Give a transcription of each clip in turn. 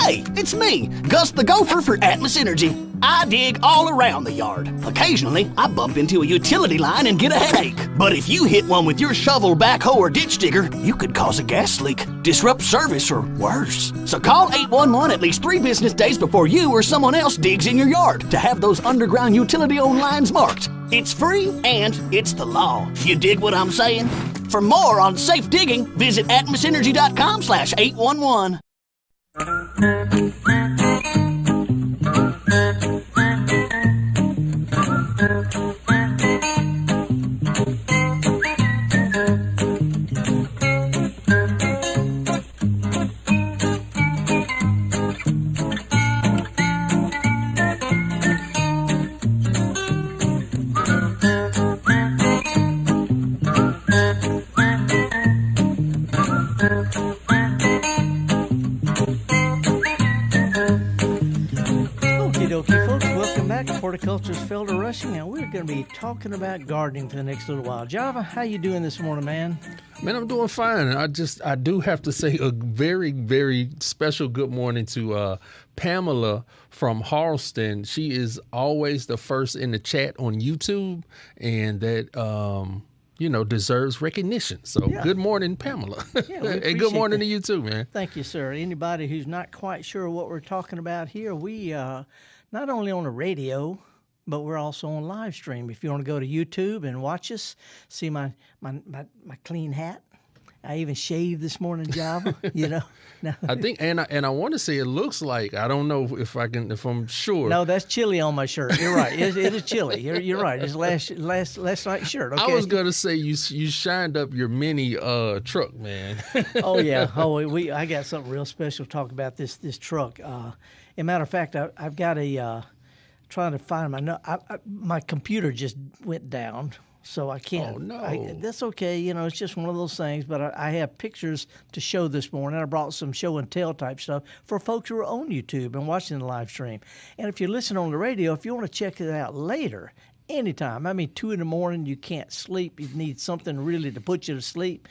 Hey, it's me, Gus the Gopher for Atmos Energy. I dig all around the yard. Occasionally, I bump into a utility line and get a headache. But if you hit one with your shovel, backhoe, or ditch digger, you could cause a gas leak, disrupt service, or worse. So call 811 at least 3 business days before you or someone else digs in your yard to have those underground utility-owned lines marked. It's free and it's the law. You dig what I'm saying? For more on safe digging, visit atmosenergy.com/811. Horticulturalist Felder Rushing, and we're going to be talking about gardening for the next little while. Java, how you doing this morning, man? Man, I'm doing fine. I do have to say a very, very special good morning to Pamela from Harleston. She is always the first in the chat on YouTube, and that deserves recognition. So Good morning, Pamela. Yeah, and good morning to you too, man. Thank you, sir. Anybody who's not quite sure what we're talking about here, we not only on the radio, but we're also on live stream. If you want to go to YouTube and watch us, see my clean hat. I even shaved this morning, Java. Now, I think, and I want to say it looks like, I don't know if I'm sure. No, that's chili on my shirt. You're right. It is chili. You're right. It's last night's shirt. Okay. I was gonna say you shined up your mini truck, man. Oh yeah. I got something real special to talk about this truck. As a matter of fact, I've got trying to find my computer just went down. So I can't. Oh, no. That's okay. It's just one of those things. But I have pictures to show this morning. I brought some show and tell type stuff for folks who are on YouTube and watching the live stream. And if you listen on the radio, if you want to check it out later, anytime. 2 in the morning, you can't sleep. You need something really to put you to sleep.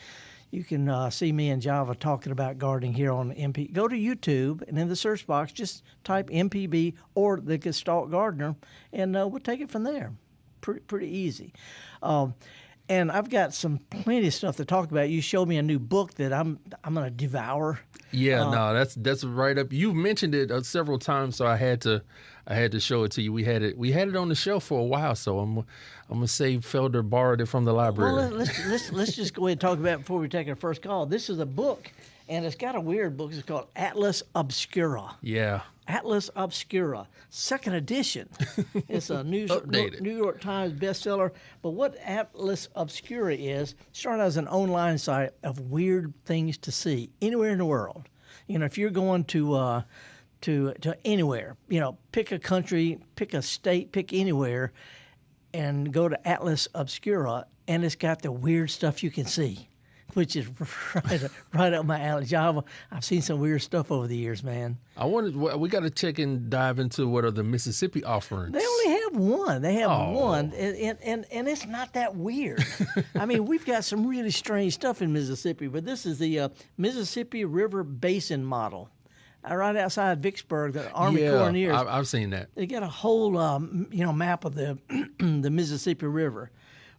You can see me and Java talking about gardening here on MP. Go to YouTube, and in the search box, just type MPB or the Gestalt Gardener, and we'll take it from there. Pretty easy. And I've got plenty of stuff to talk about. You showed me a new book that I'm going to devour. Yeah, no, that's right up. You've mentioned it several times, so I had to show it to you. We had it on the shelf for a while, so I'm gonna say Felder borrowed it from the library. Well, let's just go ahead and talk about it before we take our first call. This is a book, and it's got a weird book. It's called Atlas Obscura. Yeah. Atlas Obscura, second edition. It's a New York Times bestseller. But what Atlas Obscura is, started as an online site of weird things to see anywhere in the world. If you're going to anywhere, pick a country, pick a state, pick anywhere, and go to Atlas Obscura, and it's got the weird stuff you can see, which is right up my alley. Java, I've seen some weird stuff over the years, man. We got to check and dive into what are the Mississippi offerings. They only have one. They have one, and it's not that weird. We've got some really strange stuff in Mississippi, but this is the Mississippi River Basin model. Right outside Vicksburg, the Army Corps of Engineers. I've seen that. They got a whole map of the the Mississippi River.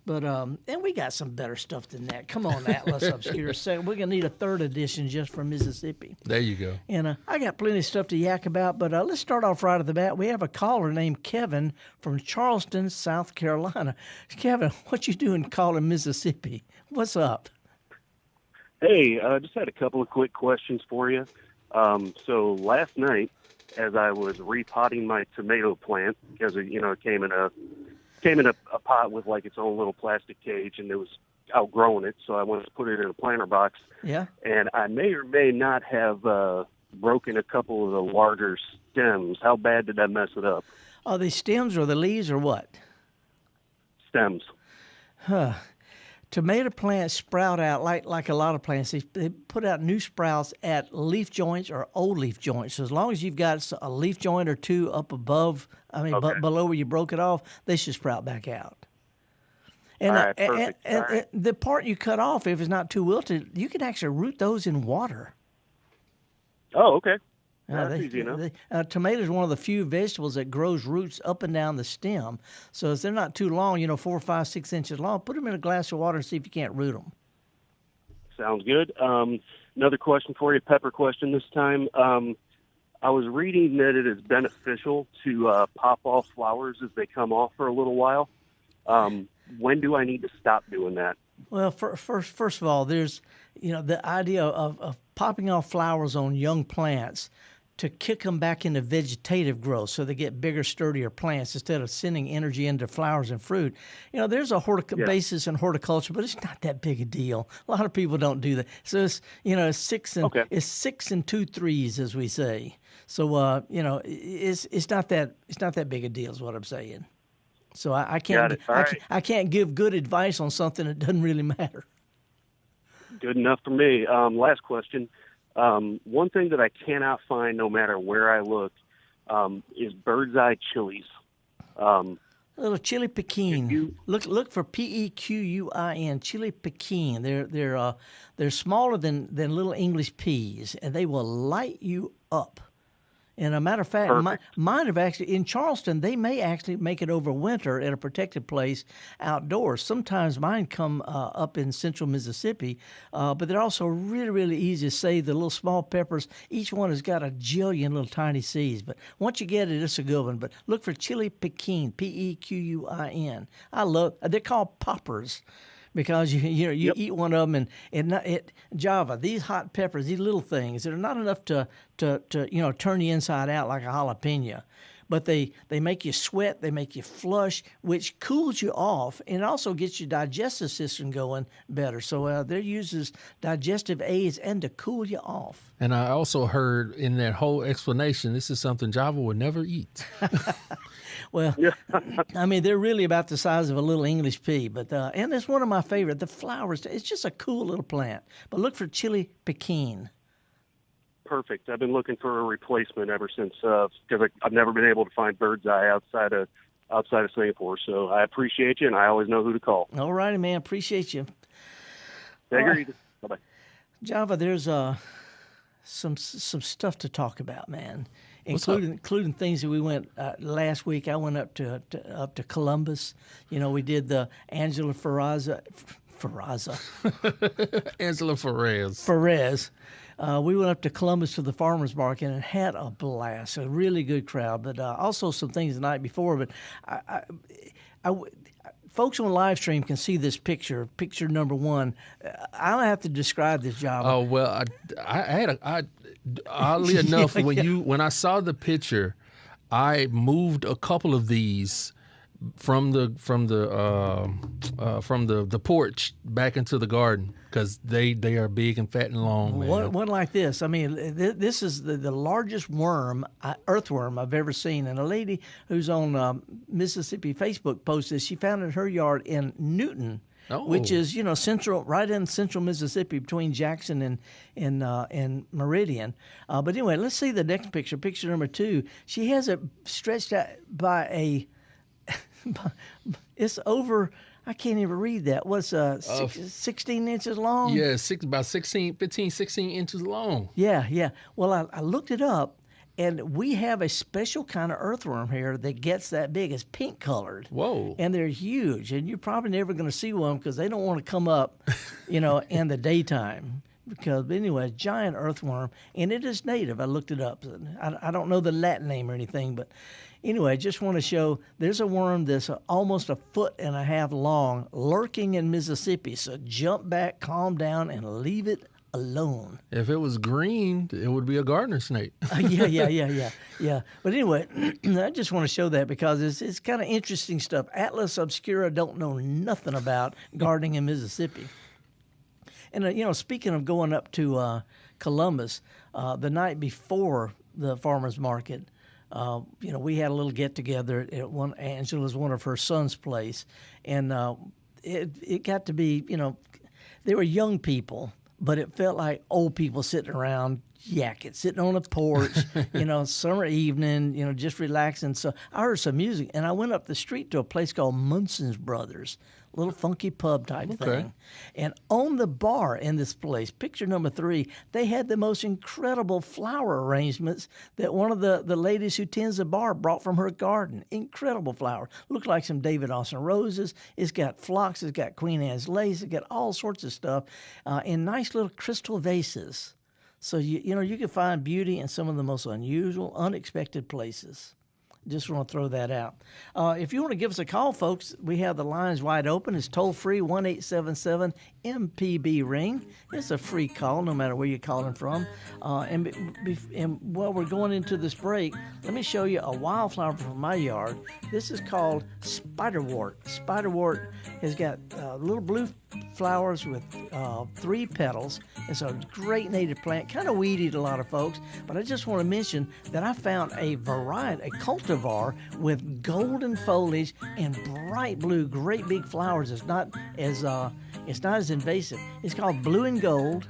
But and we got some better stuff than that. Come on, Atlas Obscura. We're going to need a third edition just for Mississippi. There you go. And I got plenty of stuff to yak about, but let's start off right at the bat. We have a caller named Kevin from Charleston, South Carolina. Kevin, what you doing calling Mississippi? What's up? Hey, just had a couple of quick questions for you. So last night, as I was repotting my tomato plant, because it came in a pot with like its own little plastic cage, and it was outgrowing it, so I wanted to put it in a planter box. Yeah. And I may or may not have broken a couple of the larger stems. How bad did that mess it up? Are they stems or the leaves or what? Stems. Huh. Tomato plants sprout out like a lot of plants. They put out new sprouts at leaf joints or old leaf joints. So as long as you've got a leaf joint or two up above, below where you broke it off, they should sprout back out. And, all right, perfect. And the part you cut off, if it's not too wilted, you can actually root those in water. Oh, okay. That's easy enough. Tomato is one of the few vegetables that grows roots up and down the stem. So if they're not too long, 4, 5, 6 inches long, put them in a glass of water and see if you can't root them. Sounds good. Another question for you, pepper question this time. I was reading that it is beneficial to pop off flowers as they come off for a little while. When do I need to stop doing that? Well, first of all, there's the idea of popping off flowers on young plants to kick them back into vegetative growth so they get bigger, sturdier plants instead of sending energy into flowers and fruit. There's a basis in horticulture, but it's not that big a deal. A lot of people don't do that. So it's, it's 6 and 2 3s, as we say. So it's not that big a deal is what I'm saying. So I can't I can't give good advice on something that doesn't really matter. Good enough for me. Last question. One thing that I cannot find, no matter where I look, is bird's eye chilies. Little chili pekin. Look for Pequin, chili pekin. They're smaller than little English peas, and they will light you up. And a matter of fact, mine have actually, in Charleston, they may actually make it over winter at a protected place outdoors. Sometimes mine come up in central Mississippi, but they're also really, really easy to save. The little small peppers, each one has got a jillion little tiny seeds. But once you get it, it's a good one. But look for chili pekin, Pequin. They're called poppers. Because you eat one of them and Java, these hot peppers, these little things, they're not enough to turn the inside out like a jalapeno, but they make you sweat, they make you flush, which cools you off and also gets your digestive system going better. So they're used as digestive aids and to cool you off. And I also heard in that whole explanation, this is something Java would never eat. Well, I mean, they're really about the size of a little English pea, but and it's one of my favorite. The flowers, it's just a cool little plant. But look for chili pekin. Perfect. I've been looking for a replacement ever since because I've never been able to find bird's eye outside of Singapore. So I appreciate you, and I always know who to call. All righty, man. Appreciate you. Bye bye. Java, there's some stuff to talk about, man. Including things that we went last week. I went up to Columbus. We did the Angela Ferraza. Angela Ferrez. We went up to Columbus to the farmers market and had a blast. A really good crowd, but also some things the night before. But folks on live stream can see this picture number 1. I don't have to describe this job. Oh well, I oddly enough, when I saw the picture, I moved a couple of these from the porch back into the garden because they are big and fat and long. Man. One like this. I mean, this is the largest earthworm I've ever seen. And a lady who's on Mississippi Facebook posted she found it in her yard in Newton. Oh. Which is, right in central Mississippi between Jackson and Meridian. But anyway, let's see the next picture, picture number 2. She has it stretched out by it's over, I can't even read that. What's 16 inches long? Yeah, about 15, 16 inches long. Yeah. Well, I looked it up. And we have a special kind of earthworm here that gets that big. It's pink colored. Whoa. And they're huge. And you're probably never going to see one because they don't want to come up, in the daytime. But anyway, giant earthworm. And it is native. I looked it up. I don't know the Latin name or anything. But anyway, just want to show there's a worm that's almost 1.5 foot long lurking in Mississippi. So jump back, calm down, and leave it alone. If it was green, it would be a gardener snake. Yeah. But anyway, I just want to show that because it's kind of interesting stuff. Atlas obscura don't know nothing about gardening in Mississippi. And speaking of going up to Columbus, the night before the farmers market, we had a little get together at Angela's one of her son's place, and it got to be they were young people. But it felt like old people sitting around, jacket, sitting on a porch, summer evening, just relaxing. So I heard some music, and I went up the street to a place called Munson's Brothers, a little funky pub type thing. And on the bar in this place, picture number 3, they had the most incredible flower arrangements that one of the ladies who tends the bar brought from her garden. Incredible flower. Looked like some David Austin roses. It's got phlox. It's got Queen Anne's lace. It's got all sorts of stuff in nice little crystal vases. So, you can find beauty in some of the most unusual, unexpected places. Just want to throw that out. If you want to give us a call, folks, we have the lines wide open. It's toll-free, 1-877-MPB-RING. It's a free call, no matter where you're calling from. And while we're going into this break, let me show you a wildflower from my yard. This is called spiderwort. Spiderwort has got little blue flowers with 3 petals. It's a great native plant, kind of weedy to a lot of folks, but I just want to mention that I found a variety, a cultivar with golden foliage and bright blue, great big flowers. It's not as invasive. It's called blue and gold,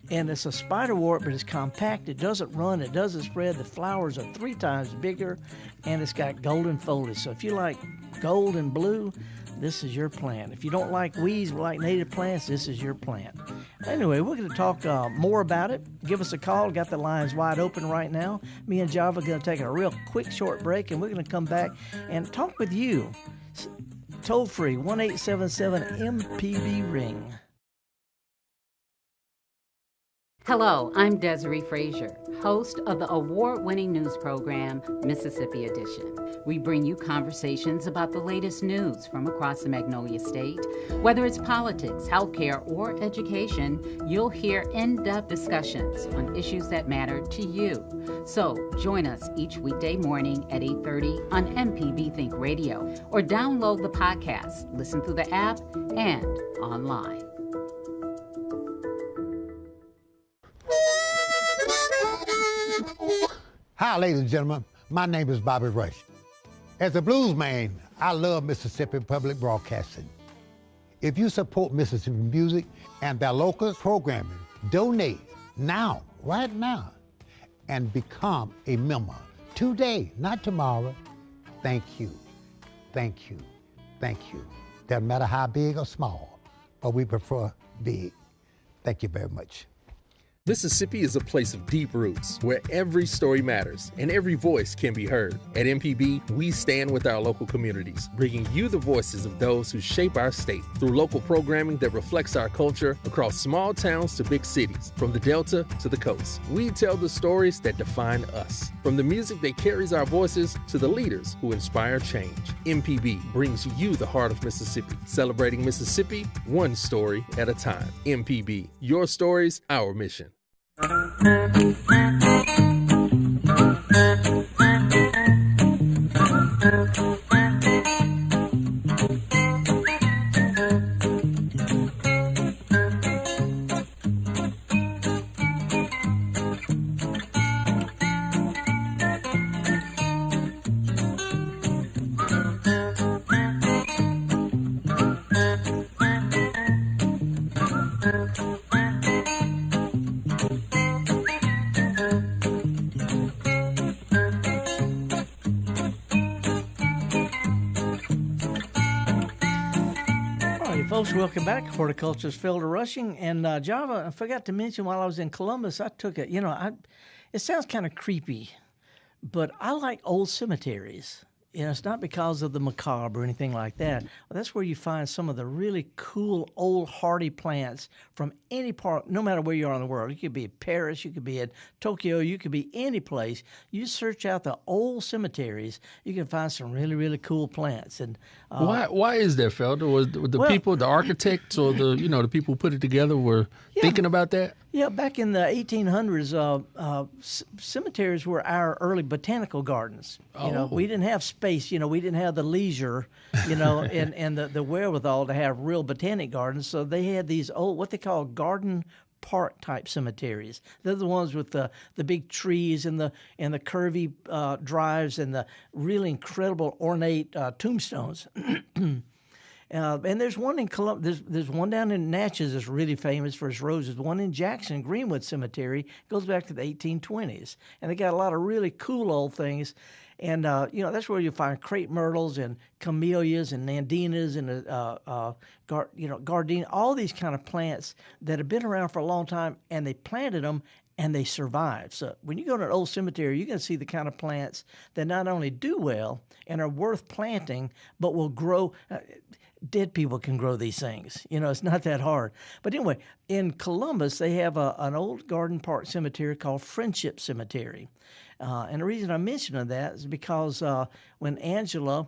and it's a spiderwort, but it's compact. It doesn't run. It doesn't spread. The flowers are 3 times bigger, and it's got golden foliage. So if you like gold and blue, this is your plant. If you don't like weeds, like native plants, this is your plant. Anyway, we're going to talk more about it. Give us a call. Got the lines wide open right now. Me and Java are going to take a real quick, short break, and we're going to come back and talk with you. Toll free, 1-877-MPB-RING. Hello, I'm Desiree Frazier, host of the award-winning news program, Mississippi Edition. We bring you conversations about the latest news from across the Magnolia State. Whether it's politics, healthcare, or education, you'll hear in-depth discussions on issues that matter to you. So join us each weekday morning at 8:30 on MPB Think Radio, or download the podcast, listen through the app, and online. Hi, ladies and gentlemen. My name is Bobby Rush. As a blues man, I love Mississippi Public Broadcasting. If you support Mississippi music and their local programming, donate now, right now, and become a member today, not tomorrow. Thank you. Thank you. Thank you. Doesn't matter how big or small, but we prefer big. Thank you very much. Mississippi is a place of deep roots where every story matters and every voice can be heard. At MPB, we stand with our local communities, bringing you the voices of those who shape our state through local programming that reflects our culture across small towns to big cities, from the Delta to the coast. We tell the stories that define us, from the music that carries our voices to the leaders who inspire change. MPB brings you the heart of Mississippi, celebrating Mississippi one story at a time. MPB, your stories, our mission. Folks, welcome back. Horticulturalist Felder Rushing. And Java, I forgot to mention while I was in Columbus, I took it. It sounds kind of creepy, but I like old cemeteries. It's not because of the macabre or anything like that. That's where you find some of the really cool old hardy plants from any part, no matter where you are in the world. You could be in Paris, you could be in Tokyo, you could be any place. You search out the old cemeteries, you can find some really, really cool plants. And why is that, Felder? Was the people, the architects, or the people who put it together were thinking about that? Yeah, back in the 1800s, cemeteries were our early botanical gardens. We didn't have space. We didn't have the leisure, and the wherewithal to have real botanic gardens. So they had these old, what they call garden park type cemeteries. They're the ones with the big trees and the curvy drives and the really incredible ornate tombstones. And there's one in there's one down in Natchez that's really famous for its roses. One in Jackson, Greenwood Cemetery, goes back to the 1820s. And they got a lot of really cool old things. And, that's where you find crepe myrtles and camellias and nandinas and, gardenia, all these kind of plants that have been around for a long time, and they planted them and they survive. So when you go to an old cemetery, you're going to see the kind of plants that not only do well and are worth planting, but will grow. Dead people can grow these things. It's not that hard. But anyway, in Columbus, they have an old garden park cemetery called Friendship Cemetery. And the reason I'm mentioning that is because when Angela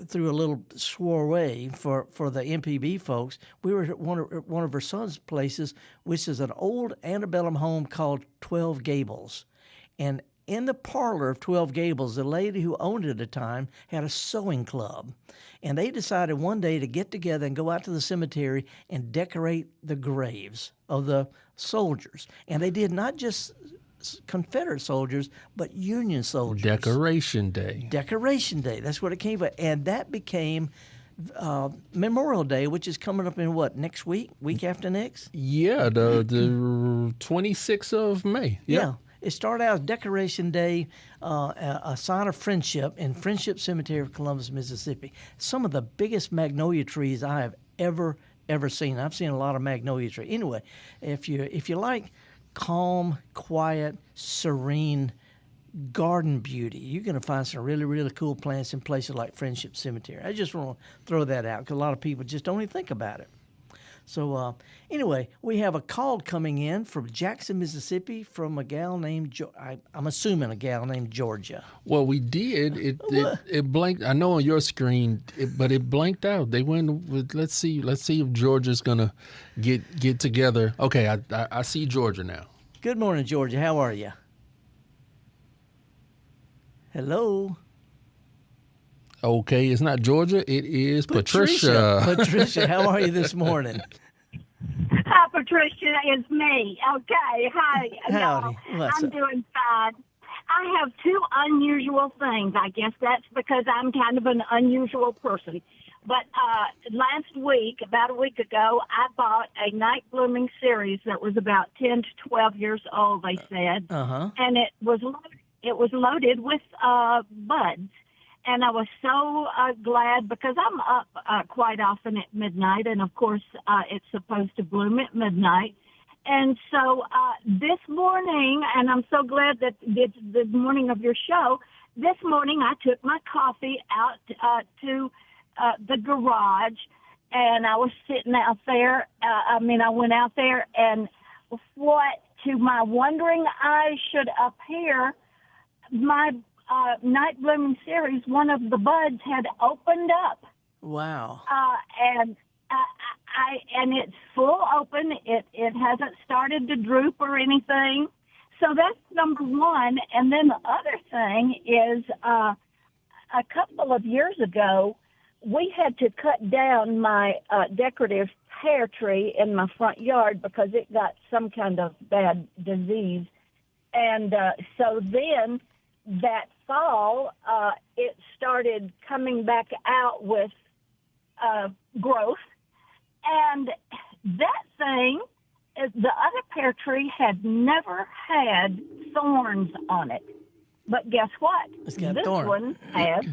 threw a little soiree for the MPB folks, we were at one of her son's places, which is an old antebellum home called 12 Gables. And in the parlor of 12 Gables, the lady who owned it at the time had a sewing club. And they decided one day to get together and go out to the cemetery and decorate the graves of the soldiers. And they did not just Confederate soldiers, but Union soldiers. Decoration Day. Decoration Day. That's what it came from. And that became Memorial Day, which is coming up in what, next week? Week after next? Yeah, the 26th of May. Yep. Yeah. It started out as Decoration Day, a sign of friendship in Friendship Cemetery of Columbus, Mississippi. Some of the biggest magnolia trees I have ever seen. I've seen a lot of magnolia trees. Anyway, if you like calm, quiet, serene garden beauty, you're going to find some really, really cool plants in places like Friendship Cemetery. I just want to throw that out because a lot of people just don't even think about it. So anyway, we have a call coming in from Jackson, Mississippi, from a gal named I'm assuming a gal named Georgia. Well, we did. It blanked. I know on your screen, but it blanked out. They went with. Let's see if Georgia's gonna get together. Okay, I see Georgia now. Good morning, Georgia. How are you? Hello. Okay, it's not Georgia. It is Patricia. Patricia, how are you this morning? Hi, Patricia. It's me. Okay. Hi. Howdy. I'm doing fine. I have two unusual things. I guess that's because I'm kind of an unusual person. But last week, about a week ago, I bought a night blooming series that was about 10 to 12 years old, they said. And it was loaded with buds. And I was so glad because I'm up quite often at midnight, and of course it's supposed to bloom at midnight. And so this morning, and I'm so glad that it's the morning of your show, this morning I took my coffee out to the garage, and I was sitting out there. I went out there, and what to my wondering eyes should appear, my night blooming series, one of the buds had opened up. Wow. And it's full open. It hasn't started to droop or anything. So that's number one. And then the other thing is a couple of years ago, we had to cut down my decorative pear tree in my front yard because it got some kind of bad disease. And so then that fall, it started coming back out with growth. And that thing, the other pear tree had never had thorns on it. But guess what? It's got this thorns. one has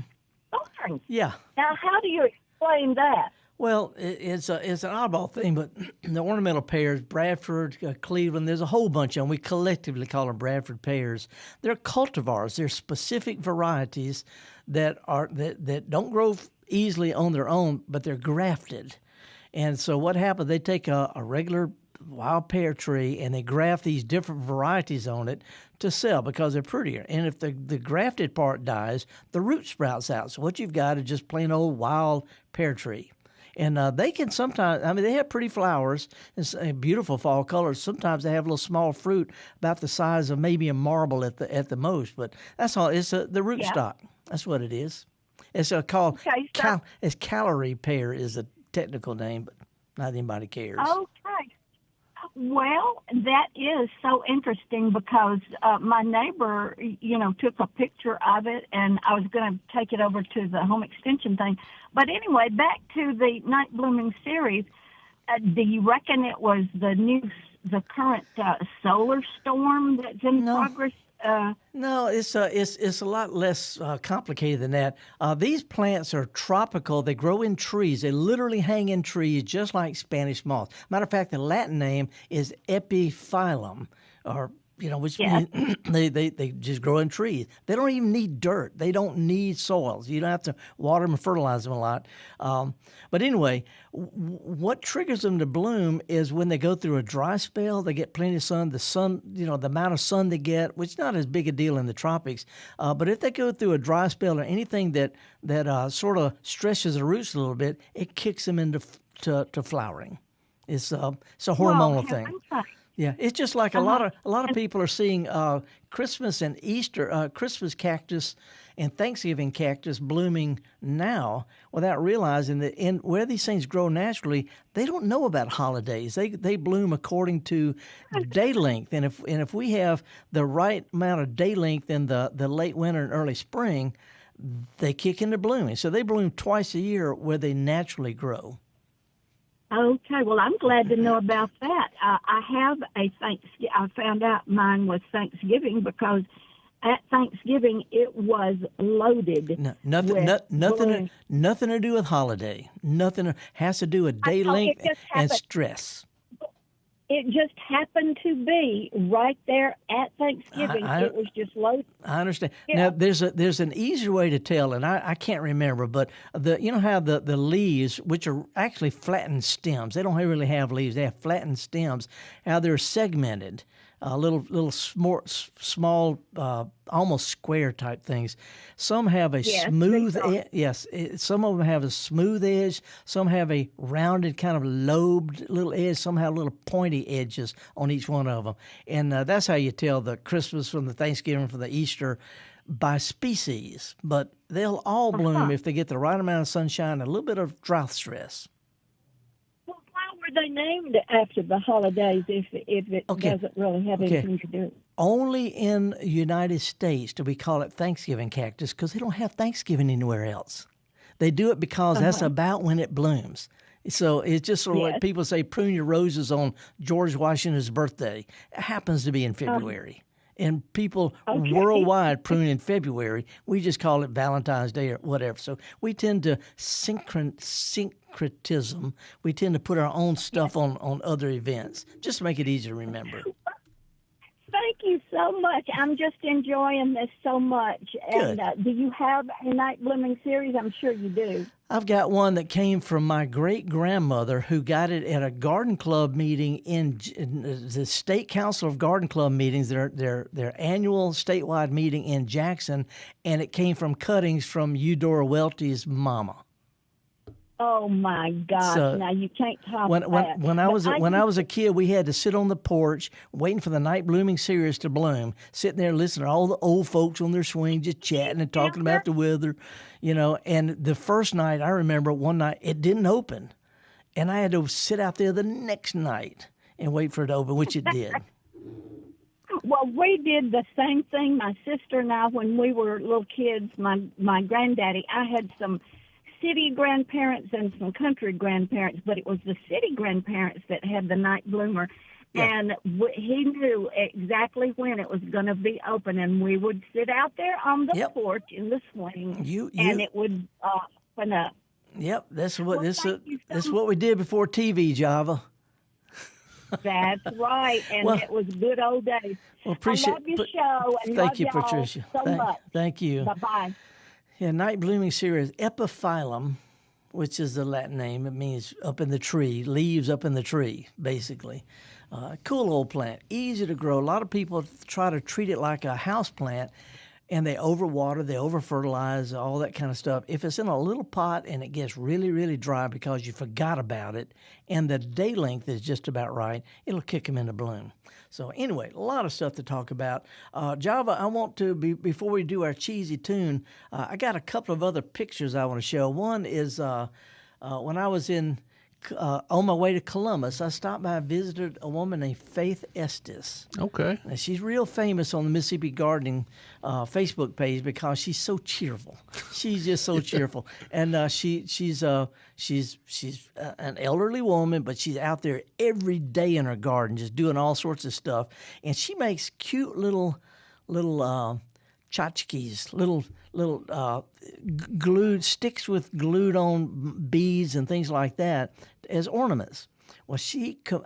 thorns. Yeah. Now, how do you explain that? Well, it's an oddball thing, but the ornamental pears, Bradford, Cleveland, there's a whole bunch of them. We collectively call them Bradford pears. They're cultivars. They're specific varieties that don't grow easily on their own, but they're grafted. And so what happens, they take a regular wild pear tree and they graft these different varieties on it to sell because they're prettier. And if the grafted part dies, the root sprouts out. So what you've got is just plain old wild pear tree. And they can sometimes, they have pretty flowers and beautiful fall colors. Sometimes they have a little small fruit about the size of maybe a marble at the most. But that's all. It's the root stock. That's what it is. It's called it's calorie pear is a technical name, but not anybody cares. Okay. Well, that is so interesting because my neighbor, took a picture of it, and I was going to take it over to the home extension thing. But anyway, back to the night blooming series. Do you reckon it was the current solar storm that's in progress? No, it's a lot less complicated than that. These plants are tropical. They grow in trees. They literally hang in trees, just like Spanish moss. Matter of fact, the Latin name is epiphyllum, or which means they just grow in trees. They don't even need dirt. They don't need soils. You don't have to water them and fertilize them a lot. But anyway, what triggers them to bloom is when they go through a dry spell. They get plenty of sun. The sun, the amount of sun they get, which is not as big a deal in the tropics. But if they go through a dry spell or anything that sort of stretches the roots a little bit, it kicks them into flowering. It's a hormonal thing. Yeah, it's just like a lot of people are seeing Christmas and Easter, Christmas cactus and Thanksgiving cactus blooming now without realizing that where these things grow naturally, they don't know about holidays. They bloom according to day length, and if we have the right amount of day length in the late winter and early spring, they kick into blooming. So they bloom twice a year where they naturally grow. Okay, well, I'm glad to know about that. I have a Thanksgiving. I found out mine was Thanksgiving because at Thanksgiving it was loaded. No, nothing to do with holiday. Nothing has to do with day length and stress. It just happened to be right there at Thanksgiving. It was just loaded. I understand. Yeah. Now, there's an easier way to tell, and I can't remember, but how the leaves, which are actually flattened stems, they don't really have leaves. They have flattened stems. How they're segmented, little small, almost square type things. Some have a smooth edge. Yes, some of them have a smooth edge. Some have a rounded, kind of lobed little edge. Some have little pointy edges on each one of them. And that's how you tell the Christmas from the Thanksgiving from the Easter by species. But they'll all bloom if they get the right amount of sunshine and a little bit of drought stress. Well, why were they named after the holidays if it doesn't really have anything to do? Only in the United States do we call it Thanksgiving cactus because they don't have Thanksgiving anywhere else. They do it because that's about when it blooms. So it's just sort of like people say, prune your roses on George Washington's birthday. It happens to be in February. And people worldwide prune in February. We just call it Valentine's Day or whatever. So we tend to syncretism. We tend to put our own stuff on other events, just to make it easy to remember. Thank you so much. I'm just enjoying this so much. Good. And do you have a night blooming series? I'm sure you do. I've got one that came from my great-grandmother who got it at a garden club meeting in the State Council of Garden Club meetings, their annual statewide meeting in Jackson, and it came from cuttings from Eudora Welty's mama. Oh my gosh! So now you can't top when that. When I was a kid, we had to sit on the porch waiting for the night blooming cereus to bloom, sitting there listening to all the old folks on their swing, just chatting and talking about the weather, And the first night, I remember one night it didn't open, and I had to sit out there the next night and wait for it to open, which it did. Well, we did the same thing. My sister and I, when we were little kids, my granddaddy, I had some city grandparents and some country grandparents, but it was the city grandparents that had the night bloomer. Yeah. And he knew exactly when it was going to be open, and we would sit out there on the porch in the swing, and it would open up. Yep, that's what this is what we did before TV, Java. That's right, and it was good old days. Well, appreciate. I love your show, and thank you, y'all Patricia. So much. Thank you. Bye-bye. Yeah, night blooming cereus, epiphyllum, which is the Latin name. It means up in the tree, leaves up in the tree, basically. Cool old plant, easy to grow. A lot of people try to treat it like a house plant, and they overwater, they over-fertilize, all that kind of stuff. If it's in a little pot and it gets really, really dry because you forgot about it and the day length is just about right, it'll kick them into bloom. So anyway, a lot of stuff to talk about. Java, I want to, before we do our cheesy tune, I got a couple of other pictures I want to show. One is when I was in on my way to Columbus, I stopped by and visited a woman named Faith Estes. Okay. Now, she's real famous on the Mississippi Gardening Facebook page because she's so cheerful. She's just so cheerful, and she's an elderly woman, but she's out there every day in her garden, just doing all sorts of stuff. And she makes cute little tchotchkes, little glued sticks with glued on beads and things like that as ornaments. Well,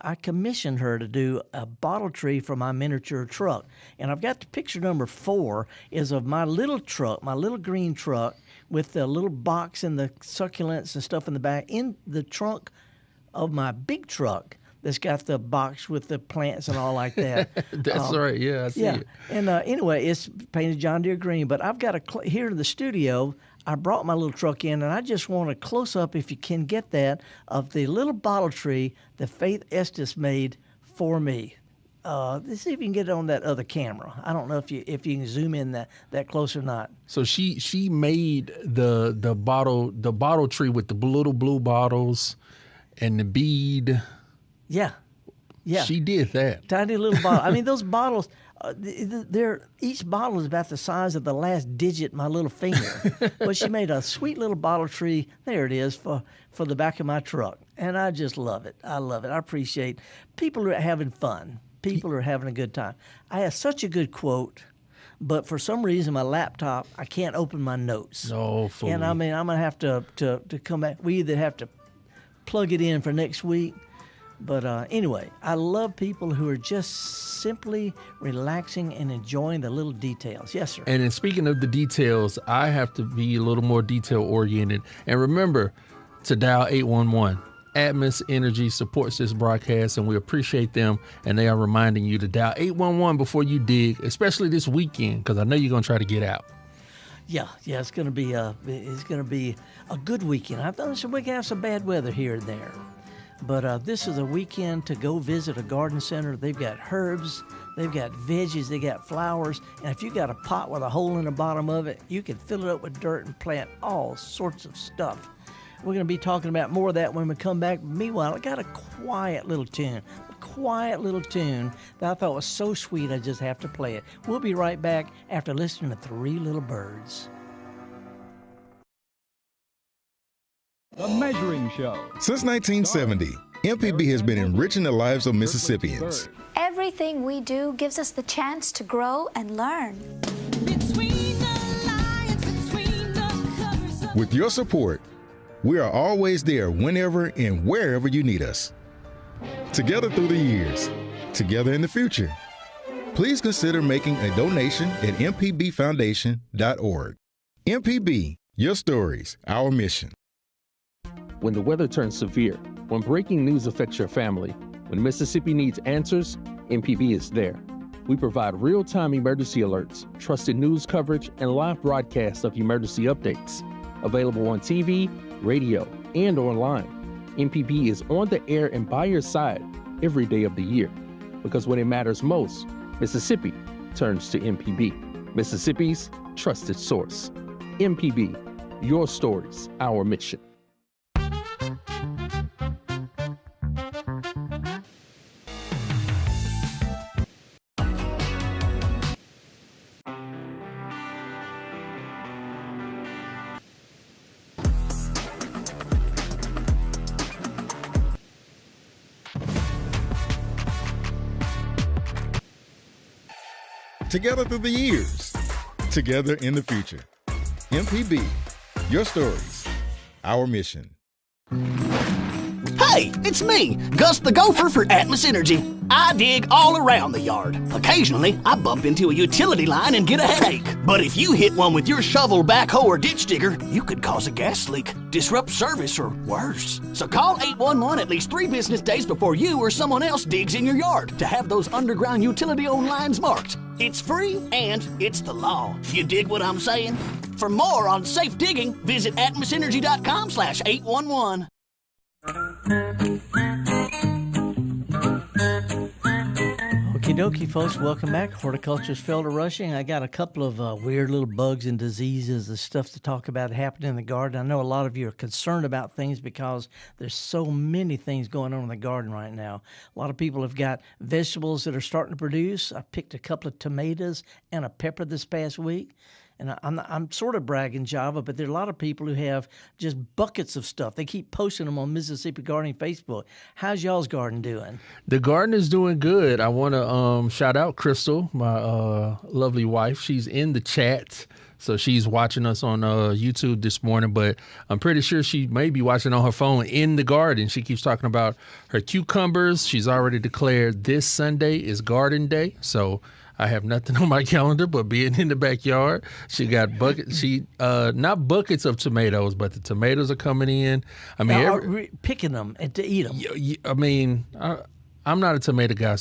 I commissioned her to do a bottle tree for my miniature truck. And I've got the picture number 4 is of my little truck, my little green truck with the little box and the succulents and stuff in the back in the trunk of my big truck that's got the box with the plants and all like that. That's right. Yeah, I see it. And anyway, it's painted John Deere green. But I've got here in the studio, I brought my little truck in, and I just want a close-up, if you can get that, of the little bottle tree that Faith Estes made for me. Let's see if you can get it on that other camera. I don't know if you can zoom in that close or not. So she made the bottle tree with the little blue bottles and the bead. Yeah. She did that. Tiny little bottle. I mean, those bottles, each bottle is about the size of the last digit in my little finger. But she made a sweet little bottle tree. There it is for the back of my truck. And I just love it. I love it. I appreciate people are having fun. People are having a good time. I have such a good quote, but for some reason, my laptop, I can't open my notes. Oh, fool. And I mean, I'm going to have to come back. We either have to plug it in for next week. But anyway, I love people who are just simply relaxing and enjoying the little details. Yes, sir. And then speaking of the details, I have to be a little more detail-oriented. And remember to dial 811. Atmos Energy supports this broadcast, and we appreciate them. And they are reminding you to dial 811 before you dig, especially this weekend, because I know you're going to try to get out. Yeah, it's going to be a good weekend. I thought we can have some bad weather here and there. But this is a weekend to go visit a garden center. They've got herbs, they've got veggies, they got flowers. And if you got a pot with a hole in the bottom of it, you can fill it up with dirt and plant all sorts of stuff. We're going to be talking about more of that when we come back. Meanwhile, I got a quiet little tune that I thought was so sweet I just have to play it. We'll be right back after listening to Three Little Birds. The Measuring Show. Since 1970, MPB has been enriching the lives of Mississippians. Everything we do gives us the chance to grow and learn. With your support, we are always there whenever and wherever you need us. Together through the years, together in the future. Please consider making a donation at mpbfoundation.org. MPB, your stories, our mission. When the weather turns severe, when breaking news affects your family, when Mississippi needs answers, MPB is there. We provide real-time emergency alerts, trusted news coverage, and live broadcasts of emergency updates. Available on TV, radio, and online. MPB is on the air and by your side every day of the year. Because when it matters most, Mississippi turns to MPB, Mississippi's trusted source. MPB, your stories, our mission. Together through the years, together in the future. MPB, your stories, our mission. Hey, it's me, Gus the Gopher for Atmos Energy. I dig all around the yard. Occasionally, I bump into a utility line and get a headache. But if you hit one with your shovel, backhoe, or ditch digger, you could cause a gas leak, disrupt service, or worse. So call 811 at least 3 business days before you or someone else digs in your yard to have those underground utility-owned lines marked. It's free and it's the law. You dig what I'm saying? For more on safe digging, visit atmosenergy.com/811. Okie dokie, folks. Welcome back. Horticulturalist Felder Rushing. I got a couple of weird little bugs and diseases and stuff to talk about happening in the garden. I know a lot of you are concerned about things because there's so many things going on in the garden right now. A lot of people have got vegetables that are starting to produce. I picked a couple of tomatoes and a pepper this past week. And I'm sort of bragging Java, but there are a lot of people who have just buckets of stuff. They keep posting them on Mississippi Gardening Facebook. How's y'all's garden doing? The garden is doing good. I want to shout out Crystal, my lovely wife. She's in the chat. So she's watching us on YouTube this morning, but I'm pretty sure she may be watching on her phone in the garden. She keeps talking about her cucumbers. She's already declared this Sunday is garden day. So I have nothing on my calendar but being in the backyard. She got buckets. Not buckets of tomatoes, but the tomatoes are coming in. I mean, picking them and to eat them. I mean, I'm not a tomato guy,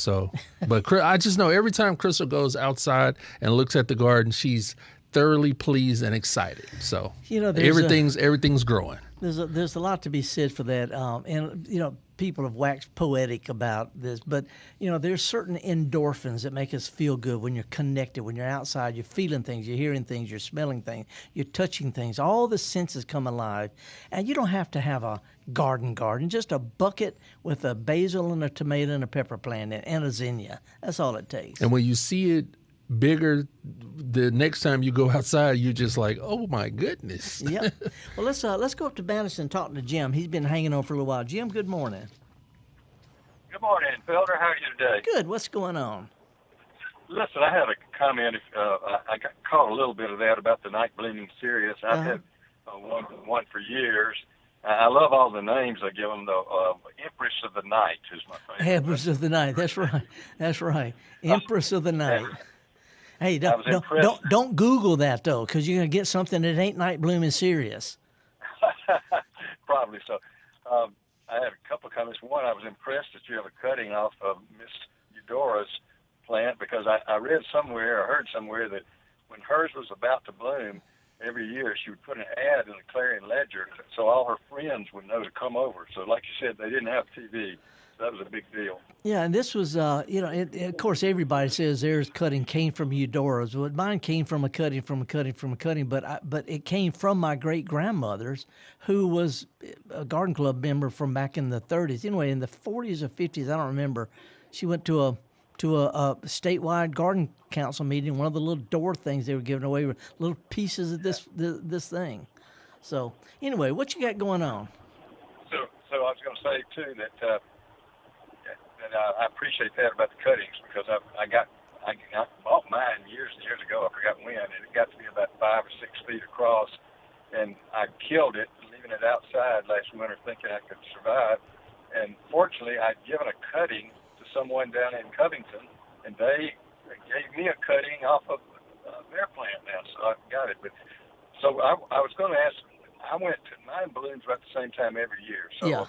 but I just know every time Crystal goes outside and looks at the garden, she's thoroughly pleased and excited. So everything's growing. There's a lot to be said for that, and people have waxed poetic about this, but there's certain endorphins that make us feel good when you're connected, when you're outside, you're feeling things, you're hearing things, you're smelling things, you're touching things. All the senses come alive, and you don't have to have a garden, just a bucket with a basil and a tomato and a pepper plant and a zinnia. That's all it takes. And when you see it bigger, the next time you go outside, you're just like, oh my goodness. Yep. Well, let's go up to Madison and talk to Jim. He's been hanging on for a little while. Jim, good morning. Good morning, Felder. How are you today? Good. What's going on? Listen, I had a comment. I got caught a little bit of that about the night blooming cereus. I've had one for years. I love all the names I give them, though. Empress of the Night is my favorite. Empress of the Night. That's right. That's right. Empress of the Night. Hey, don't Google that, though, because you're going to get something that ain't night blooming serious. Probably so. I had a couple of comments. One, I was impressed that you have a cutting off of Miss Eudora's plant, because I read somewhere or heard somewhere that when hers was about to bloom, every year she would put an ad in the Clarion Ledger so all her friends would know to come over. So like you said, they didn't have TV. So that was a big deal. Yeah, and this was, of course, everybody says theirs cutting came from Eudora's. Well, mine came from a cutting, but it came from my great-grandmother's, who was a garden club member from back in the 30s. Anyway, in the 40s or 50s, I don't remember, she went to a statewide garden council meeting. One of the little door things they were giving away were little pieces of this thing. So anyway, what you got going on? So I was going to say too that I appreciate that about the cuttings, because I bought mine years and years ago. I forgot when, and it got to be about 5 or 6 feet across, and I killed it, leaving it outside last winter, thinking I could survive. And fortunately, I'd given a cutting to someone down in Covington, and they gave me a cutting off of their plant now, so I got it. But so I was going to ask. Mine blooms about the same time every year. So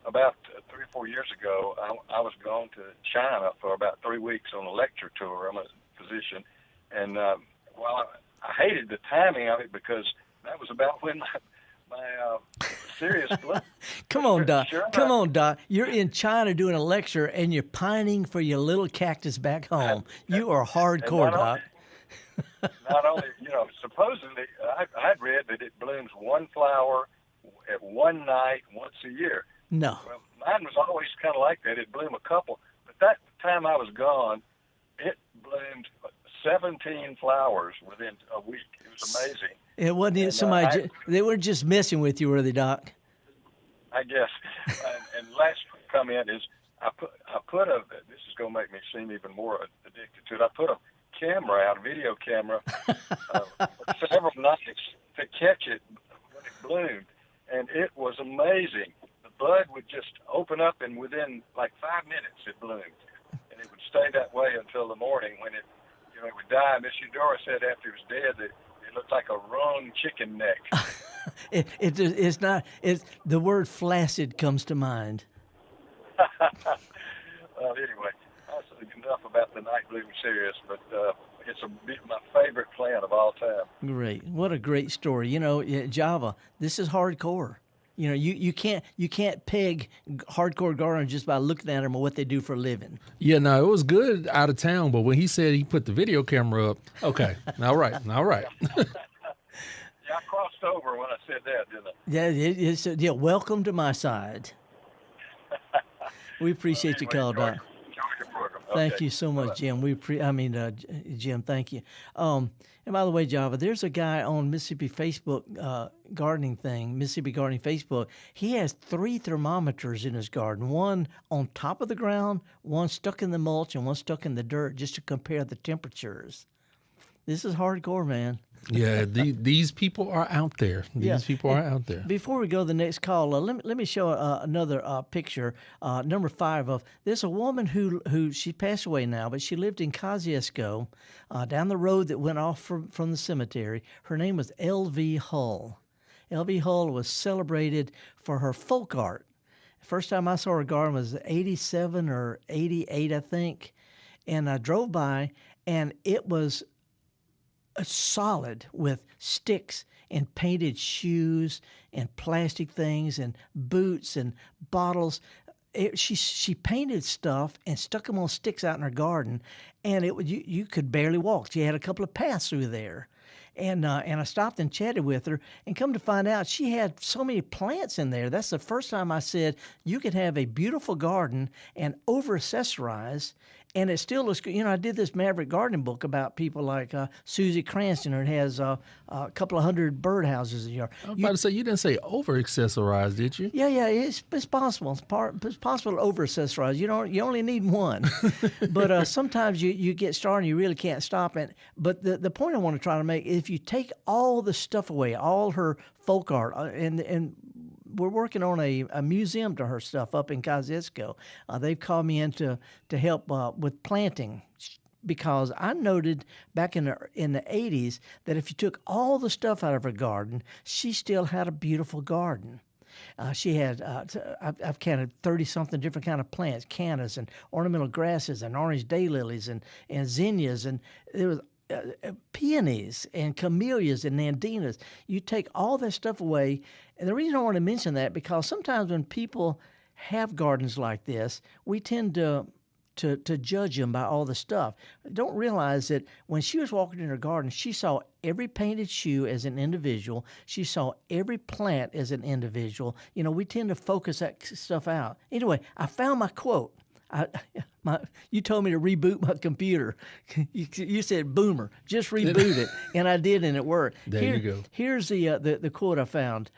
about 3 or 4 years ago, I was going to China for about 3 weeks on a lecture tour. I'm a physician, and I hated the timing of it, because that was about when my serious blood. Come on, Doc. You're in China doing a lecture, and you're pining for your little cactus back home. You are hardcore, Doc. Not only, supposedly, I'd read that it blooms one flower at one night once a year. No. Well, mine was always kind of like that. It'd bloom a couple. But that time I was gone, it bloomed 17 flowers within a week. It was amazing. It wasn't somebody. They were just messing with you, were they, Doc? I guess. And last comment is, this is going to make me seem even more addicted to it. I put a video camera, several nights to catch it when it bloomed, and it was amazing. The bud would just open up, and within like 5 minutes it bloomed, and it would stay that way until the morning when it would die. Miss Eudora said after it was dead that it looked like a wrung chicken neck. It's not. The word flaccid comes to mind. Well, anyway, that's enough about the night blooming cereus, but it's my favorite plant of all time. Great. What a great story. Java, this is hardcore. You know, you can't peg hardcore gardeners just by looking at them or what they do for a living. Yeah, no, it was good out of town, but when he said he put the video camera up, okay, all right. Yeah, I crossed over when I said that, didn't I? Yeah, welcome to my side. We appreciate you, Carl. Doc. Thank you so much, Jim. Jim, thank you. And by the way, Java, there's a guy on Mississippi Facebook Mississippi Gardening Facebook. He has 3 thermometers in his garden, one on top of the ground, one stuck in the mulch, and one stuck in the dirt, just to compare the temperatures. This is hardcore, man. Yeah, these people are out there. People are out there. Before we go to the next call, let me show another picture, number 5 of. There's a woman who she passed away now, but she lived in Kosciuszko, down the road that went off from the cemetery. Her name was L.V. Hull. L.V. Hull was celebrated for her folk art. First time I saw her garden was 87 or 88, I think, and I drove by, and it was solid with sticks and painted shoes and plastic things and boots and bottles. She painted stuff and stuck them on sticks out in her garden, and you could barely walk. She had a couple of paths through there. And I stopped and chatted with her, and come to find out she had so many plants in there. That's the first time I said you could have a beautiful garden and over-accessorize, and it still looks good. You know, I did this Maverick Gardening book about people like Susie Cranston, who has a couple of hundred birdhouses in your. I was about to say, you didn't say over-accessorize, did you? Yeah, it's possible. It's possible to over-accessorize. You only need one. But sometimes you get started and you really can't stop it. But the point I want to try to make, if you take all the stuff away, all her folk art, and we're working on a museum to her stuff up in Kosciuszko. They've called me in to help with planting, because I noted back in the 80s that if you took all the stuff out of her garden, she still had a beautiful garden. She had, I've counted 30-something different kind of plants, cannas and ornamental grasses and orange daylilies and zinnias, and there was peonies and camellias and nandinas. You take all that stuff away, and the reason I want to mention that, because sometimes when people have gardens like this, we tend to judge them by all the stuff. Don't realize that when she was walking in her garden, she saw every painted shoe as an individual. She saw every plant as an individual. You know, we tend to focus that stuff out. Anyway, I found my quote. You told me to reboot my computer. You said, "Boomer, just reboot it," and I did, and it worked. You go. Here's the quote I found: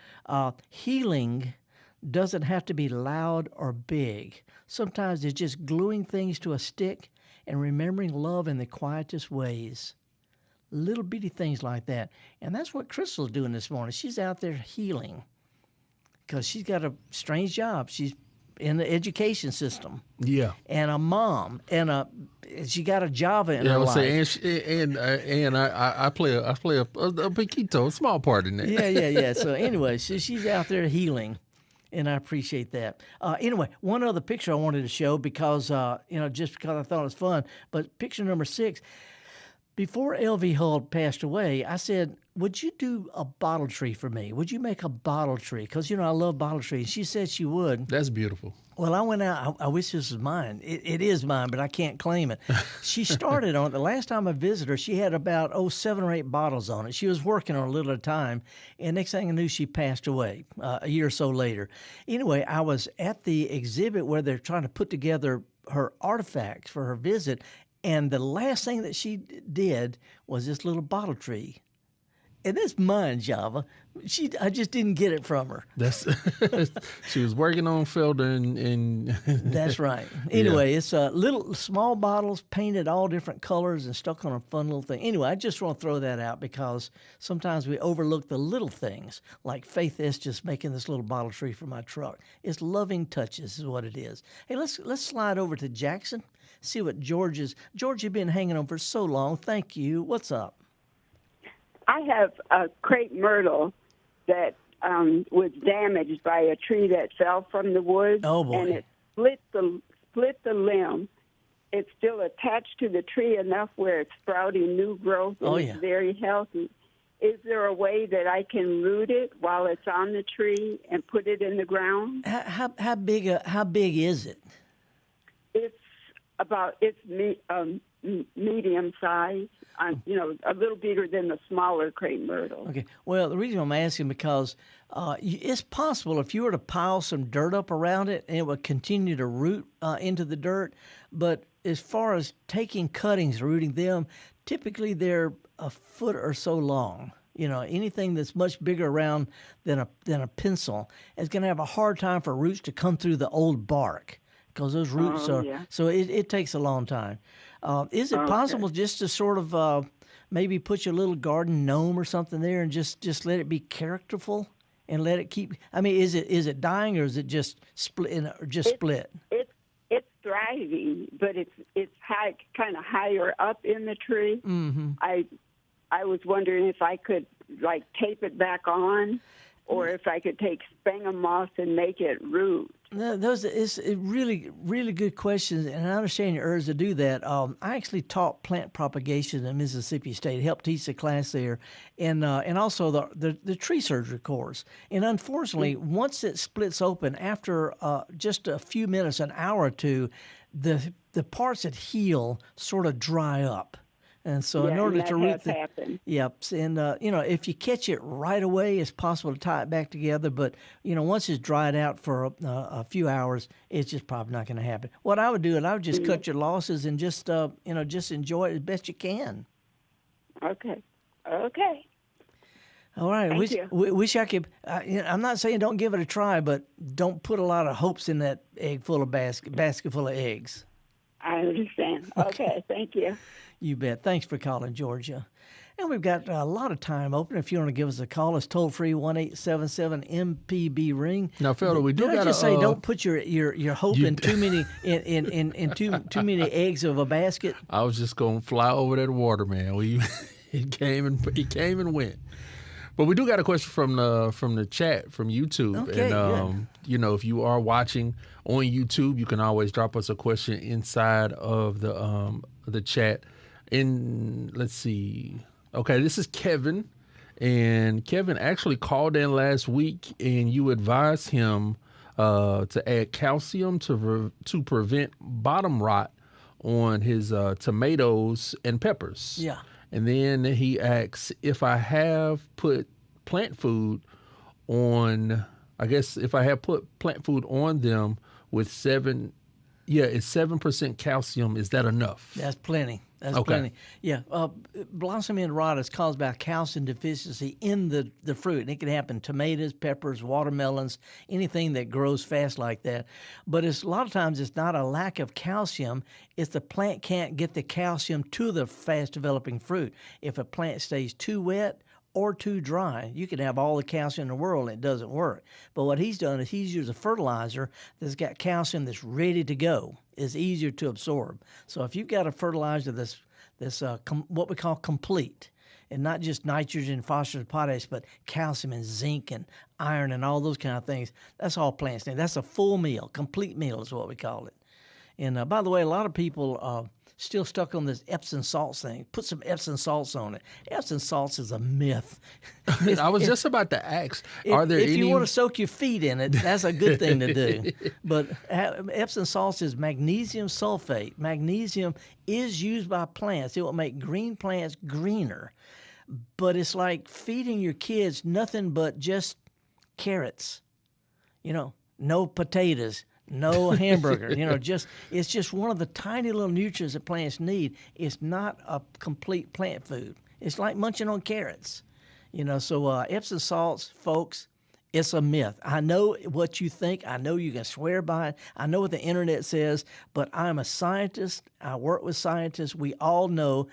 "Healing doesn't have to be loud or big. Sometimes it's just gluing things to a stick and remembering love in the quietest ways." Little bitty things like that, and that's what Crystal's doing this morning. She's out there healing because she's got a strange job. She's in the education system. Yeah. And a mom, and she got a Java in her life. And I play a piquito, a small part in that. Yeah. So anyway, she's out there healing, and I appreciate that. Anyway, one other picture I wanted to show because just because I thought it was fun. But picture number 6. Before L.V. Hull passed away, I said, "Would you do a bottle tree for me? Would you make a bottle tree? Because, I love bottle trees." She said she would. That's beautiful. Well, I went out. I wish this was mine. It is mine, but I can't claim it. She started on it. The last time I visited her, she had about 7 or 8 bottles on it. She was working on it a little at a time, and next thing I knew, she passed away a year or so later. Anyway, I was at the exhibit where they're trying to put together her artifacts for her visit, and the last thing that she did was this little bottle tree. And that's mine, Java. I just didn't get it from her. She was working on Felder and That's right. Anyway, It's little small bottles painted all different colors and stuck on a fun little thing. Anyway, I just want to throw that out because sometimes we overlook the little things, like Faith S. just making this little bottle tree for my truck. It's loving touches is what it is. Hey, let's slide over to Jackson. See what George, you've been hanging on for so long. Thank you. What's up? I have a crepe myrtle that was damaged by a tree that fell from the woods. Oh, boy. And it split the limb. It's still attached to the tree enough where it's sprouting new growth and it's very healthy. Is there a way that I can root it while it's on the tree and put it in the ground? How big is it? It's medium size. A little bigger than the smaller crepe myrtle. Okay. Well, the reason I'm asking because it's possible if you were to pile some dirt up around it, and it would continue to root into the dirt. But as far as taking cuttings, rooting them, typically they're a foot or so long. Anything that's much bigger around than a pencil is going to have a hard time for roots to come through the old bark because those roots are. Yeah. So it takes a long time. Is it possible just to sort of maybe put your little garden gnome or something there and just let it be characterful and let it keep? I mean, is it dying or is it just split? Split? It's thriving, but it's high, kind of higher up in the tree. Mm-hmm. I was wondering if I could tape it back on, or if I could take sphagnum moss and make it root. No, those is really, really good questions, and I understand your urge to do that. I actually taught plant propagation at Mississippi State, helped teach the class there, and also the tree surgery course. And unfortunately, once it splits open, after just a few minutes, an hour or two, the parts that heal sort of dry up. And so in order to root and if you catch it right away, it's possible to tie it back together. But, once it's dried out for a few hours, it's just probably not going to happen. What I would do is I would just cut your losses and just enjoy it as best you can. Okay. All right. Wish I could. I'm not saying don't give it a try, but don't put a lot of hopes in that basket full of eggs. I understand. Okay. Thank you. You bet. Thanks for calling, Georgia. And we've got a lot of time open. If you want to give us a call, it's toll free 1-877 MPB ring. Now, Felder, we do got to just say don't put your hope in too many in too many eggs of a basket. I was just going to fly over that water, man. He came and went. But we do got a question from the chat from YouTube. Okay, and if you are watching on YouTube, you can always drop us a question inside of the chat. Let's see. Okay, this is Kevin, and Kevin actually called in last week, and you advised him to add calcium to prevent bottom rot on his tomatoes and peppers. Yeah. And then he asks if I have put plant food on. I guess if I have put plant food on them with 7% calcium, is that enough? That's plenty. That's plenty. Yeah. Blossom end rot is caused by calcium deficiency in the fruit. And it can happen in tomatoes, peppers, watermelons, anything that grows fast like that. But a lot of times it's not a lack of calcium. It's the plant can't get the calcium to the fast-developing fruit. If a plant stays too wet or too dry, you can have all the calcium in the world and it doesn't work. But what he's done is he's used a fertilizer that's got calcium that's ready to go. It's easier to absorb. So if you've got a fertilizer that's what we call complete, and not just nitrogen, phosphorus, potash, but calcium and zinc and iron and all those kind of things, that's all plants need. That's a full meal, complete meal is what we call it. And by the way, a lot of people still stuck on this Epsom salts thing. Put some Epsom salts on it. Epsom salts is a myth. I was just about to ask, are there if you want to soak your feet in it, that's a good thing to do. But Epsom salts is magnesium sulfate. Magnesium is used by plants. It will make green plants greener. But it's like feeding your kids nothing but just carrots. No potatoes. No hamburger, it's just one of the tiny little nutrients that plants need. It's not a complete plant food. It's like munching on carrots, So Epsom salts, folks, it's a myth. I know what you think. I know you can swear by it. I know what the internet says, but I'm a scientist. I work with scientists. We all know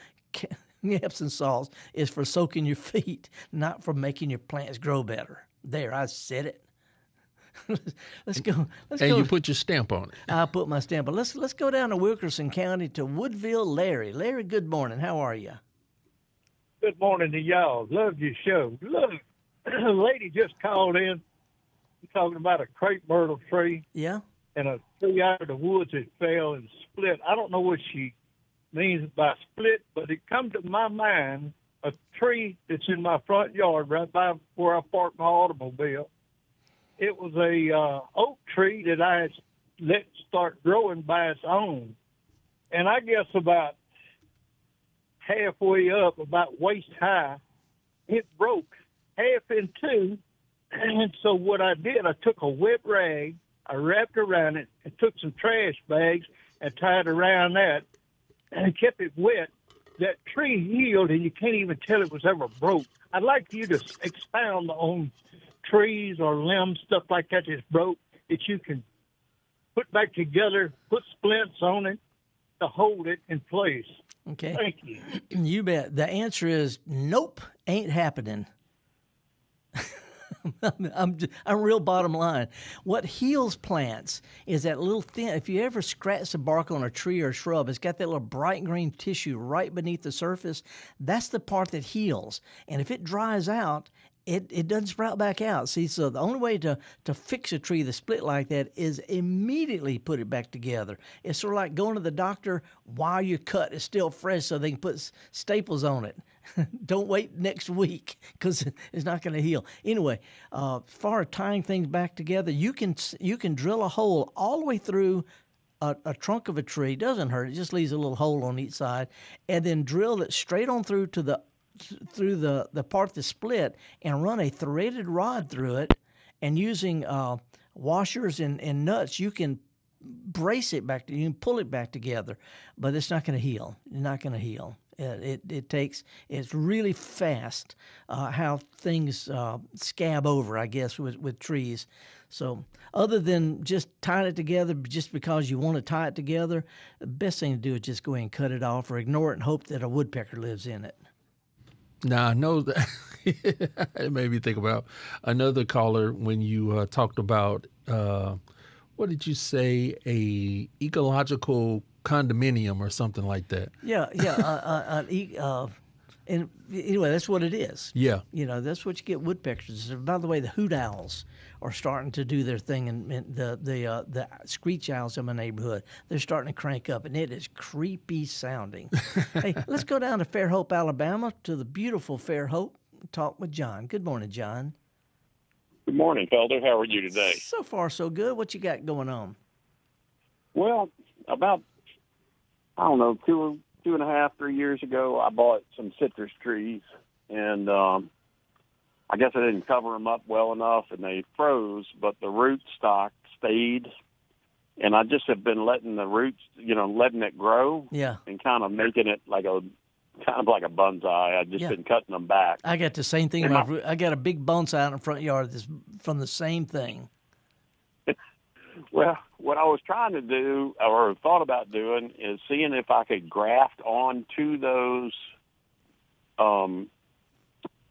Epsom salts is for soaking your feet, not for making your plants grow better. There, I said it. Let's go. You put your stamp on it. I put my stamp on it. Let's go down to Wilkerson County to Woodville. Larry, good morning. How are you? Good morning to y'all. Love your show. Look, a lady just called in talking about a crepe myrtle tree. Yeah. And a tree out of the woods that fell and split. I don't know what she means by split, but it come to my mind a tree that's in my front yard right by where I park my automobile. It was a oak tree that I had let start growing by its own. And I guess about halfway up, about waist high, it broke half in two. And so what I did, I took a wet rag, I wrapped around it, and took some trash bags and tied around that and kept it wet. That tree healed, and you can't even tell it was ever broke. I'd like you to expound on trees or limbs, stuff like that that's broke, that you can put back together, put splints on it to hold it in place. Okay. Thank you. You bet. The answer is nope, ain't happening. I'm real bottom line. What heals plants is that little thin. If you ever scratch the bark on a tree or a shrub, it's got that little bright green tissue right beneath the surface. That's the part that heals. And if it dries out, it doesn't sprout back out. See, so the only way to fix a tree that's split like that is immediately put it back together. It's sort of like going to the doctor while your cut is still fresh so they can put staples on it. Don't wait next week because it's not going to heal. Anyway, as far as tying things back together, you can drill a hole all the way through a trunk of a tree. It doesn't hurt. It just leaves a little hole on each side, and then drill it straight on through to the part that's split and run a threaded rod through it, and using washers and nuts, you can brace it back. You can pull it back together, but it's not going to heal. It's not going to heal. It's really fast how things scab over, I guess, with trees. So other than just tying it together just because you want to tie it together, the best thing to do is just go ahead and cut it off or ignore it and hope that a woodpecker lives in it. Now, I know that it made me think about another caller when you talked about, what did you say, a ecological condominium or something like that. And anyway, that's what it is. Yeah. That's what you get woodpeckers. By the way, the hoot owls are starting to do their thing, and the screech owls in my neighborhood, they're starting to crank up, and it is creepy sounding. Hey, let's go down to Fairhope, Alabama, to the beautiful Fairhope, and talk with John. Good morning, John. Good morning, Felder. How are you today? So far, so good. What you got going on? Well, about, I don't know, 2.5-3 years ago, I bought some citrus trees, and I guess I didn't cover them up well enough, and they froze, but the root stock stayed, and I just have been letting the roots, letting it grow, and kind of making it like a bonsai. I've just been cutting them back. I got the same thing. I got a big bonsai out in the front yard that's from the same thing. Well, what I was trying to do, or thought about doing, is seeing if I could graft onto those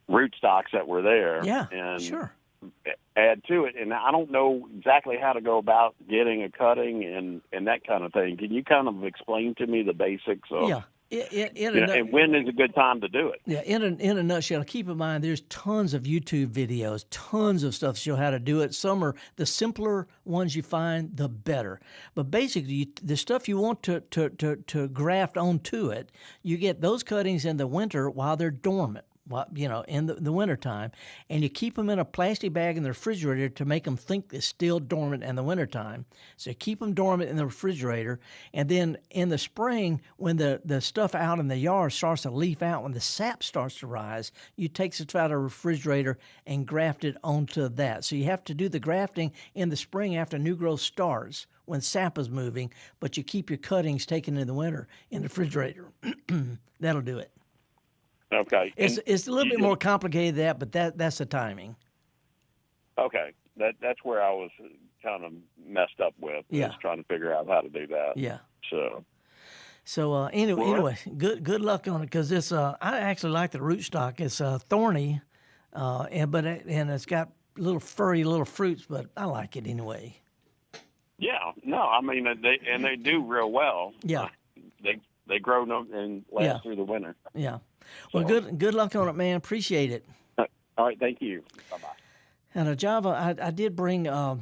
rootstocks that were there. Yeah, and sure. Add to it. And I don't know exactly how to go about getting a cutting and that kind of thing. Can you kind of explain to me the basics of? Yeah. And when is a good time to do it? Yeah, in a nutshell, keep in mind there's tons of YouTube videos, tons of stuff to show how to do it. Some are the simpler ones you find, the better. But basically, the stuff you want to graft onto it, you get those cuttings in the winter while they're dormant. In the wintertime, and you keep them in a plastic bag in the refrigerator to make them think they're still dormant in the wintertime. So keep them dormant in the refrigerator, and then in the spring, when the stuff out in the yard starts to leaf out, when the sap starts to rise, you take stuff out of the refrigerator and graft it onto that. So you have to do the grafting in the spring after new growth starts, when sap is moving, but you keep your cuttings taken in the winter in the refrigerator. That'll do it. Okay. It's a little bit more complicated than that, but that's the timing. Okay. That's where I was kind of messed up with. Yeah. Was trying to figure out how to do that. Yeah. So anyway, good luck on it, because this I actually like the rootstock. It's thorny, and it's got little furry little fruits, but I like it anyway. Yeah. No, I mean they do real well. Yeah. They grow and last through the winter. Yeah. Well, good luck on it, man. Appreciate it. All right. Thank you. Bye-bye. And Java, I did bring a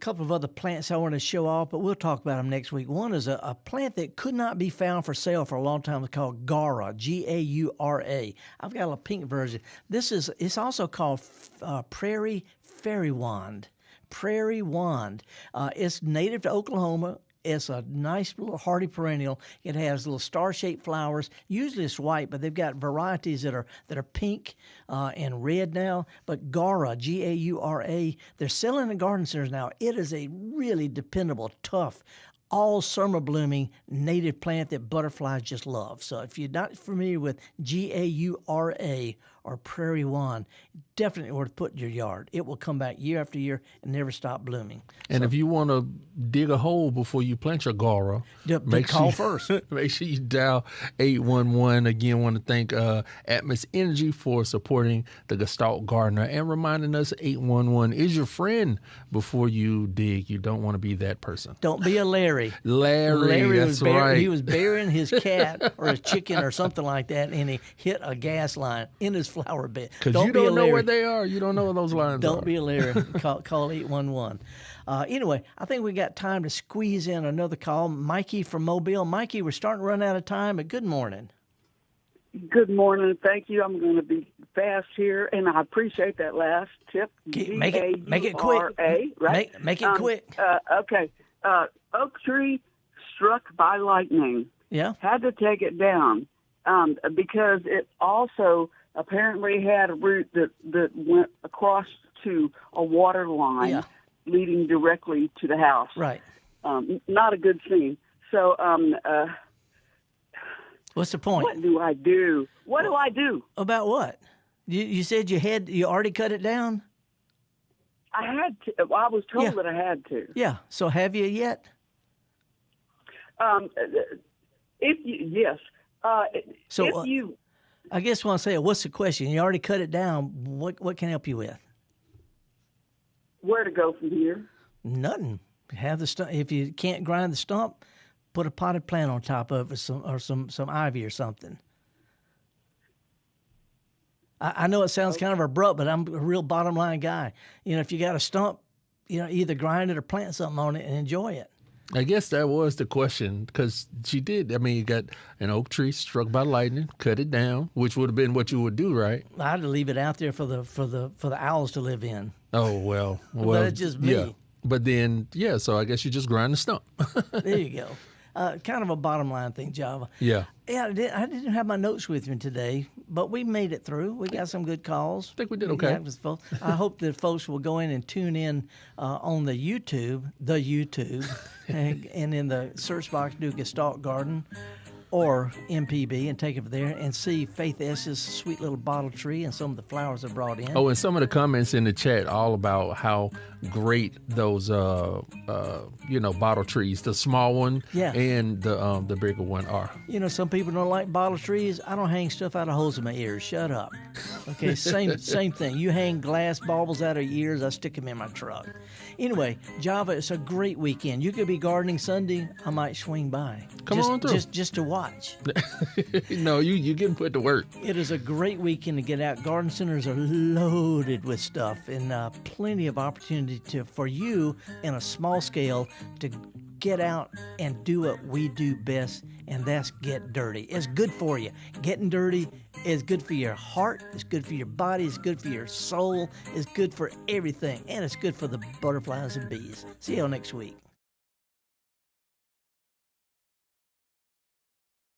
couple of other plants I want to show off, but we'll talk about them next week. One is a plant that could not be found for sale for a long time. It's called Gaura, Gaura. I've got a pink version. It's also called Prairie Fairy Wand. Prairie Wand. It's native to Oklahoma. It's a nice little hardy perennial. It has little star-shaped flowers. Usually it's white, but they've got varieties that are pink and red now. But Gaura, Gaura, they're selling in garden centers now. It is a really dependable, tough, all summer blooming native plant that butterflies just love. So if you're not familiar with Gaura or Prairie Wand, definitely worth putting in your yard. It will come back year after year and never stop blooming. And if you want to dig a hole before you plant your Gaura, call first. Make sure you dial 811. Again, want to thank Atmos Energy for supporting the Gestalt Gardener and reminding us 811 is your friend before you dig. You don't want to be that person. Don't be a Larry. Larry, that's right. He was burying his cat or his chicken or something like that, and he hit a gas line in his flower bed. Because you don't know where they are. You don't know where those lines are. Don't be a Larry. Call 811. Anyway, I think we got time to squeeze in another call. Mikey from Mobile. Mikey, we're starting to run out of time, but good morning. Good morning. Thank you. I'm going to be fast here, and I appreciate that last tip. Make it quick. Right? Make it quick. Okay. Oak tree struck by lightning. Yeah. Had to take it down because it also apparently had a root that went across to a water line leading directly to the house. Right. Not a good scene. So what's the point? What do I do? What do I do? About what? You said you already cut it down? I had to. Well, I was told that I had to. Yeah. So have you yet? Yes. So I guess when I say, what's the question? You already cut it down. What can I help you with? Where to go from here? Nothing. Have the stump. If you can't grind the stump, put a potted plant on top of it, or some ivy or something. I know it sounds kind of abrupt, but I'm a real bottom line guy. If you got a stump, either grind it or plant something on it and enjoy it. I guess that was the question, because she did. I mean, you got an oak tree struck by lightning, cut it down, which would have been what you would do, right? I'd leave it out there for the owls to live in. Oh well, but it's just me. Yeah. But then, so I guess you just grind the stump. There you go. Kind of a bottom line thing, Java. Yeah. Yeah, I didn't have my notes with me today, but we made it through. We got some good calls. I think we did okay. I hope that folks will go in and tune in on the YouTube, and in the search box do Gestalt Garden or MPB and take it there and see Faith S's sweet little bottle tree and some of the flowers I brought in. Oh, and some of the comments in the chat all about how great those bottle trees, the small one and the bigger one are. Some people don't like bottle trees. I don't hang stuff out of holes in my ears. Shut up. Okay, same thing. You hang glass baubles out of your ears, I stick them in my truck. Anyway, Java, it's a great weekend. You could be gardening Sunday. I might swing by. Come on through. Just to watch. No, you getting put to work. It is a great weekend to get out. Garden centers are loaded with stuff and plenty of opportunity for you in a small scale to get out and do what we do best, and that's get dirty. It's good for you. Getting dirty is good for your heart. It's good for your body. It's good for your soul. It's good for everything, and it's good for the butterflies and bees. See you all next week.